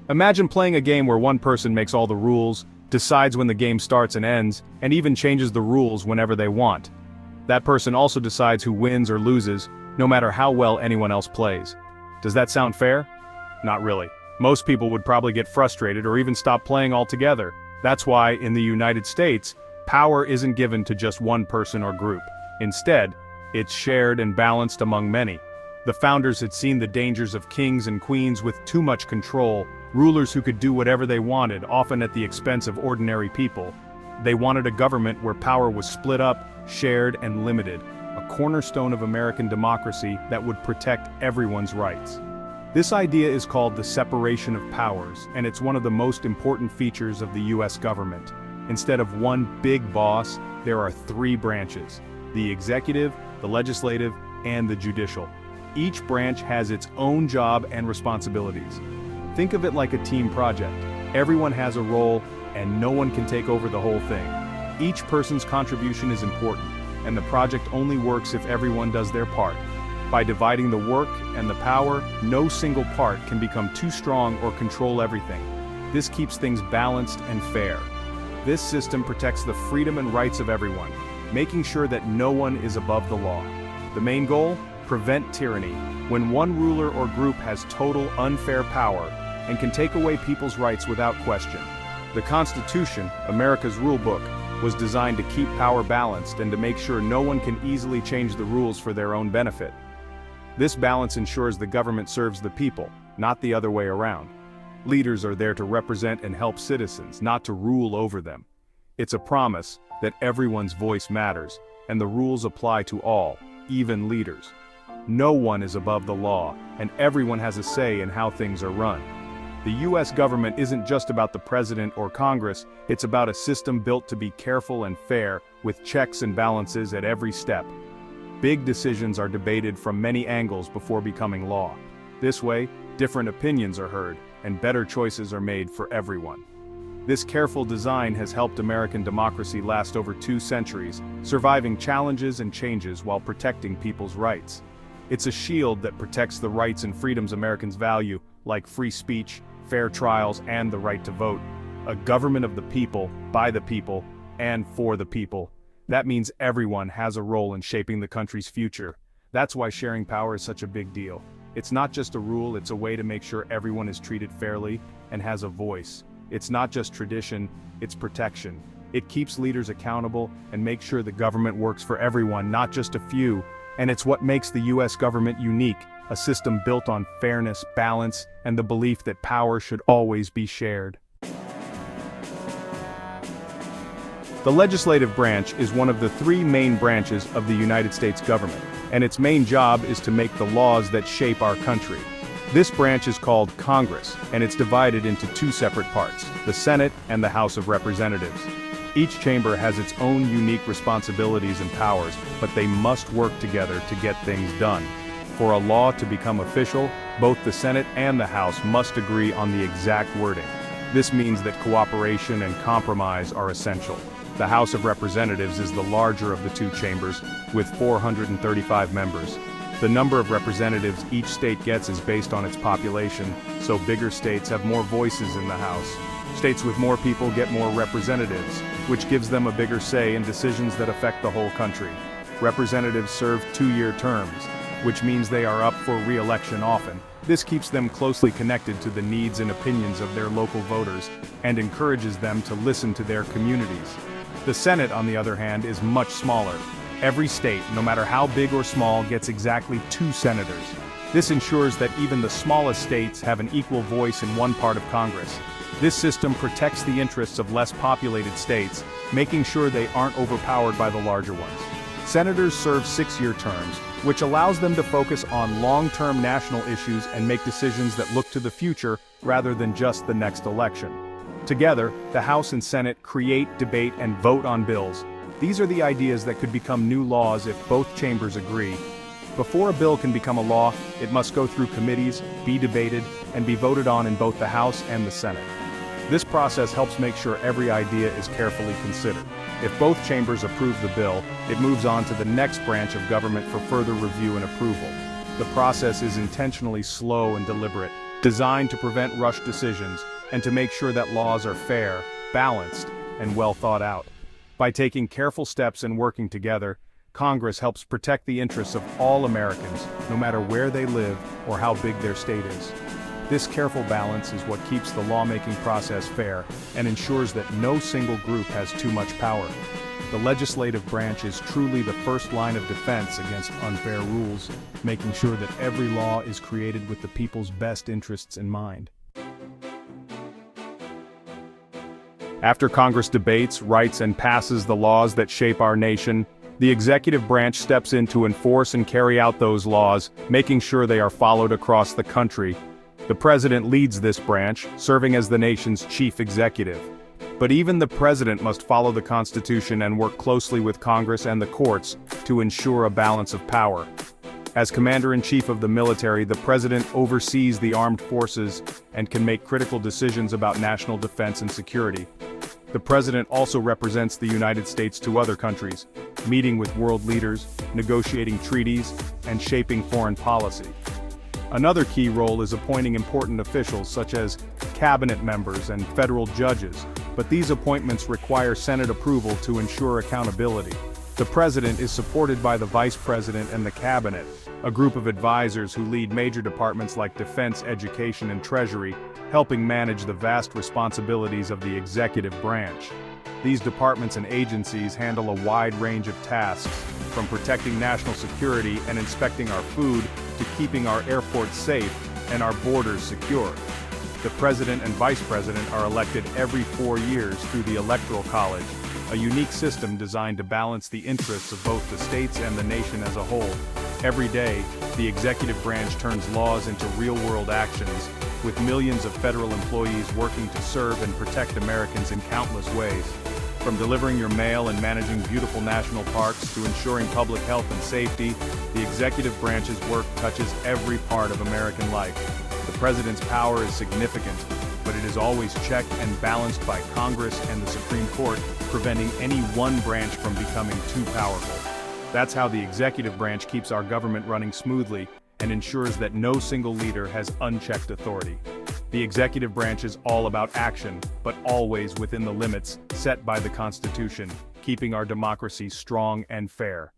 Imagine playing a game where one person makes all the rules, decides when the game starts and ends, and even changes the rules whenever they want. That person also decides who wins or loses, no matter how well anyone else plays. Does that sound fair? Not really. Most people would probably get frustrated or even stop playing altogether. That's why, in the United States, power isn't given to just one person or group. Instead, it's shared and balanced among many. The founders had seen the dangers of kings and queens with too much control, rulers who could do whatever they wanted, often at the expense of ordinary people. They wanted a government where power was split up, shared, and limited, a cornerstone of American democracy that would protect everyone's rights. This idea is called the separation of powers, and it's one of the most important features of the US government. Instead of one big boss, there are three branches: the executive, the legislative, and the judicial. Each branch has its own job and responsibilities. Think of it like a team project. Everyone has a role, and no one can take over the whole thing. Each person's contribution is important, and the project only works if everyone does their part. By dividing the work and the power, no single part can become too strong or control everything. This keeps things balanced and fair. This system protects the freedom and rights of everyone, making sure that no one is above the law. The main goal? Prevent tyranny. When one ruler or group has total, unfair power and can take away people's rights without question. The Constitution, America's rule book, was designed to keep power balanced and to make sure no one can easily change the rules for their own benefit. This balance ensures the government serves the people, not the other way around. Leaders are there to represent and help citizens, not to rule over them. It's a promise that everyone's voice matters, and the rules apply to all, even leaders. No one is above the law, and everyone has a say in how things are run. The US government isn't just about the president or Congress, it's about a system built to be careful and fair, with checks and balances at every step. Big decisions are debated from many angles before becoming law. This way, different opinions are heard, and better choices are made for everyone. This careful design has helped American democracy last over 2 centuries, surviving challenges and changes while protecting people's rights. It's a shield that protects the rights and freedoms Americans value, like free speech, fair trials, and the right to vote. A government of the people, by the people, and for the people. That means everyone has a role in shaping the country's future. That's why sharing power is such a big deal. It's not just a rule, it's a way to make sure everyone is treated fairly and has a voice. It's not just tradition, it's protection. It keeps leaders accountable and makes sure the government works for everyone, not just a few. And it's what makes the US government unique, a system built on fairness, balance, and the belief that power should always be shared. The legislative branch is one of the 3 main branches of the United States government, and its main job is to make the laws that shape our country. This branch is called Congress, and it's divided into 2 separate parts, the Senate and the House of Representatives. Each chamber has its own unique responsibilities and powers, but they must work together to get things done. For a law to become official, both the Senate and the House must agree on the exact wording. This means that cooperation and compromise are essential. The House of Representatives is the larger of the 2 chambers, with 435 members. The number of representatives each state gets is based on its population, so bigger states have more voices in the House. States with more people get more representatives, which gives them a bigger say in decisions that affect the whole country. Representatives serve 2-year terms, which means they are up for re-election often. This keeps them closely connected to the needs and opinions of their local voters, and encourages them to listen to their communities. The Senate, on the other hand, is much smaller. Every state, no matter how big or small, gets exactly 2 senators. This ensures that even the smallest states have an equal voice in one part of Congress. This system protects the interests of less populated states, making sure they aren't overpowered by the larger ones. Senators serve 6-year terms, which allows them to focus on long-term national issues and make decisions that look to the future rather than just the next election. Together, the House and Senate create, debate, and vote on bills. These are the ideas that could become new laws if both chambers agree. Before a bill can become a law, it must go through committees, be debated, and be voted on in both the House and the Senate. This process helps make sure every idea is carefully considered. If both chambers approve the bill, it moves on to the next branch of government for further review and approval. The process is intentionally slow and deliberate, designed to prevent rushed decisions and to make sure that laws are fair, balanced, and well thought out. By taking careful steps and working together, Congress helps protect the interests of all Americans, no matter where they live or how big their state is. This careful balance is what keeps the lawmaking process fair and ensures that no single group has too much power. The legislative branch is truly the first line of defense against unfair rules, making sure that every law is created with the people's best interests in mind. After Congress debates, writes, and passes the laws that shape our nation, the executive branch steps in to enforce and carry out those laws, making sure they are followed across the country. The president leads this branch, serving as the nation's chief executive. But even the president must follow the Constitution and work closely with Congress and the courts to ensure a balance of power. As Commander-in-Chief of the military, the president oversees the armed forces and can make critical decisions about national defense and security. The president also represents the United States to other countries, meeting with world leaders, negotiating treaties, and shaping foreign policy. Another key role is appointing important officials such as cabinet members and federal judges, but these appointments require Senate approval to ensure accountability. The president is supported by the vice president and the cabinet, a group of advisors who lead major departments like defense, education, and treasury, helping manage the vast responsibilities of the executive branch. These departments and agencies handle a wide range of tasks, from protecting national security and inspecting our food to keeping our airports safe and our borders secure. The president and vice president are elected every 4 years through the Electoral College, a unique system designed to balance the interests of both the states and the nation as a whole. Every day, the executive branch turns laws into real-world actions, with millions of federal employees working to serve and protect Americans in countless ways. From delivering your mail and managing beautiful national parks to ensuring public health and safety, the executive branch's work touches every part of American life. The president's power is significant, but it is always checked and balanced by Congress and the Supreme Court, preventing any one branch from becoming too powerful. That's how the executive branch keeps our government running smoothly and ensures that no single leader has unchecked authority. The executive branch is all about action, but always within the limits set by the Constitution, keeping our democracy strong and fair.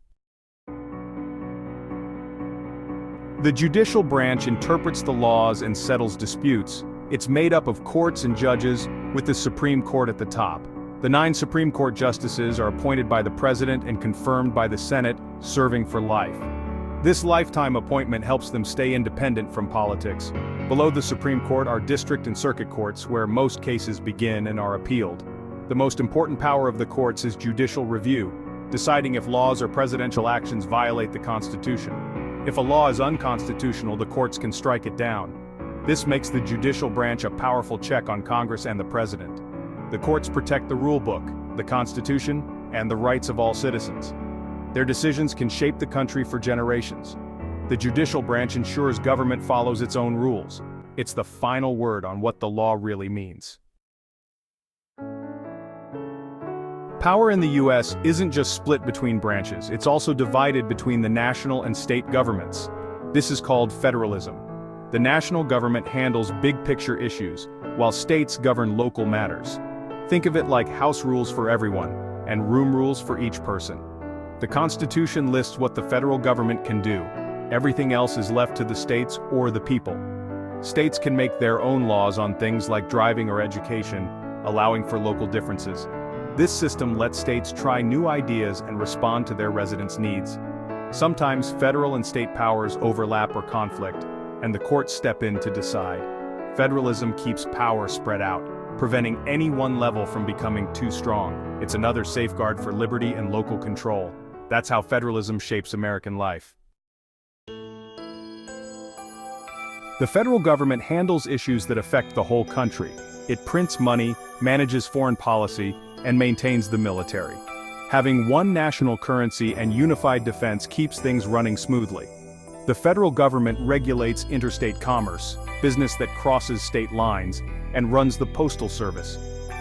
The judicial branch interprets the laws and settles disputes. It's made up of courts and judges, with the Supreme Court at the top. The 9 Supreme Court justices are appointed by the president and confirmed by the Senate, serving for life. This lifetime appointment helps them stay independent from politics. Below the Supreme Court are district and circuit courts, where most cases begin and are appealed. The most important power of the courts is judicial review, deciding if laws or presidential actions violate the Constitution. If a law is unconstitutional, the courts can strike it down. This makes the judicial branch a powerful check on Congress and the president. The courts protect the rule book, the Constitution, and the rights of all citizens. Their decisions can shape the country for generations. The judicial branch ensures government follows its own rules. It's the final word on what the law really means. Power in the U.S. isn't just split between branches, it's also divided between the national and state governments. This is called federalism. The national government handles big-picture issues, while states govern local matters. Think of it like house rules for everyone, and room rules for each person. The Constitution lists what the federal government can do. Everything else is left to the states or the people. States can make their own laws on things like driving or education, allowing for local differences. This system lets states try new ideas and respond to their residents' needs. Sometimes federal and state powers overlap or conflict, and the courts step in to decide. Federalism keeps power spread out, preventing any one level from becoming too strong. It's another safeguard for liberty and local control. That's how federalism shapes American life. The federal government handles issues that affect the whole country. It prints money, manages foreign policy, and maintains the military. Having one national currency and unified defense keeps things running smoothly. The federal government regulates interstate commerce, business that crosses state lines, and runs the postal service.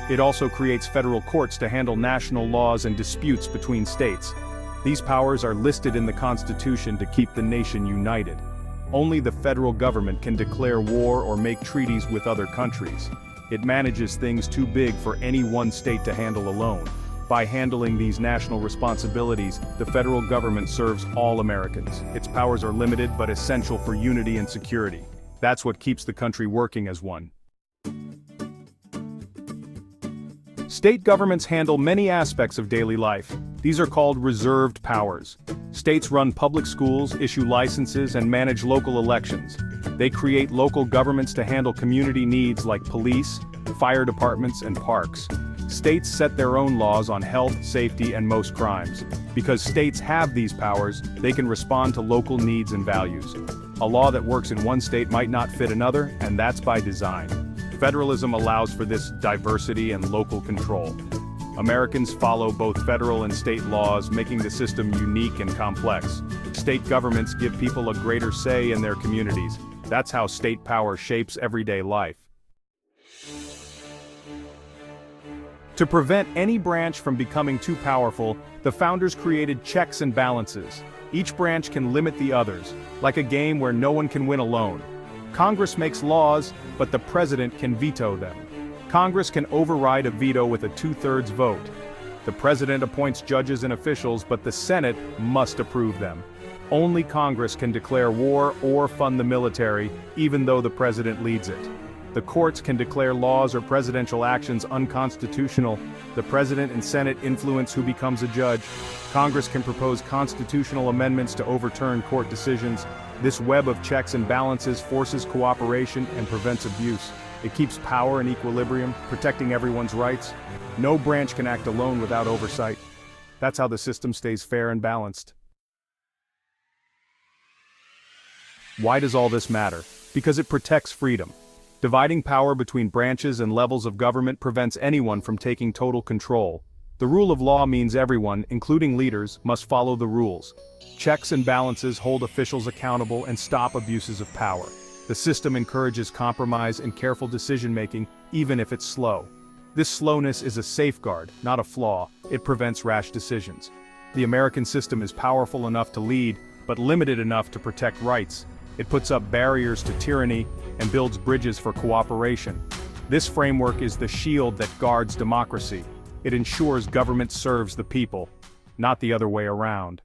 It also creates federal courts to handle national laws and disputes between states. These powers are listed in the Constitution to keep the nation united. Only the federal government can declare war or make treaties with other countries. It manages things too big for any one state to handle alone. By handling these national responsibilities, the federal government serves all Americans. Its powers are limited but essential for unity and security. That's what keeps the country working as one. State governments handle many aspects of daily life. These are called reserved powers. States run public schools, issue licenses, and manage local elections. They create local governments to handle community needs like police, fire departments, and parks. States set their own laws on health, safety, and most crimes. Because states have these powers, they can respond to local needs and values. A law that works in one state might not fit another, and that's by design. Federalism allows for this diversity and local control. Americans follow both federal and state laws, making the system unique and complex. State governments give people a greater say in their communities. That's how state power shapes everyday life. To prevent any branch from becoming too powerful, the founders created checks and balances. Each branch can limit the others, like a game where no one can win alone. Congress makes laws, but the president can veto them. Congress can override a veto with a 2/3 vote. The president appoints judges and officials, but the Senate must approve them. Only Congress can declare war or fund the military, even though the president leads it. The courts can declare laws or presidential actions unconstitutional. The president and Senate influence who becomes a judge. Congress can propose constitutional amendments to overturn court decisions. This web of checks and balances forces cooperation and prevents abuse. It keeps power in equilibrium, protecting everyone's rights. No branch can act alone without oversight. That's how the system stays fair and balanced. Why does all this matter? Because it protects freedom. Dividing power between branches and levels of government prevents anyone from taking total control. The rule of law means everyone, including leaders, must follow the rules. Checks and balances hold officials accountable and stop abuses of power. The system encourages compromise and careful decision-making, even if it's slow. This slowness is a safeguard, not a flaw. It prevents rash decisions. The American system is powerful enough to lead, but limited enough to protect rights. It puts up barriers to tyranny and builds bridges for cooperation. This framework is the shield that guards democracy. It ensures government serves the people, not the other way around.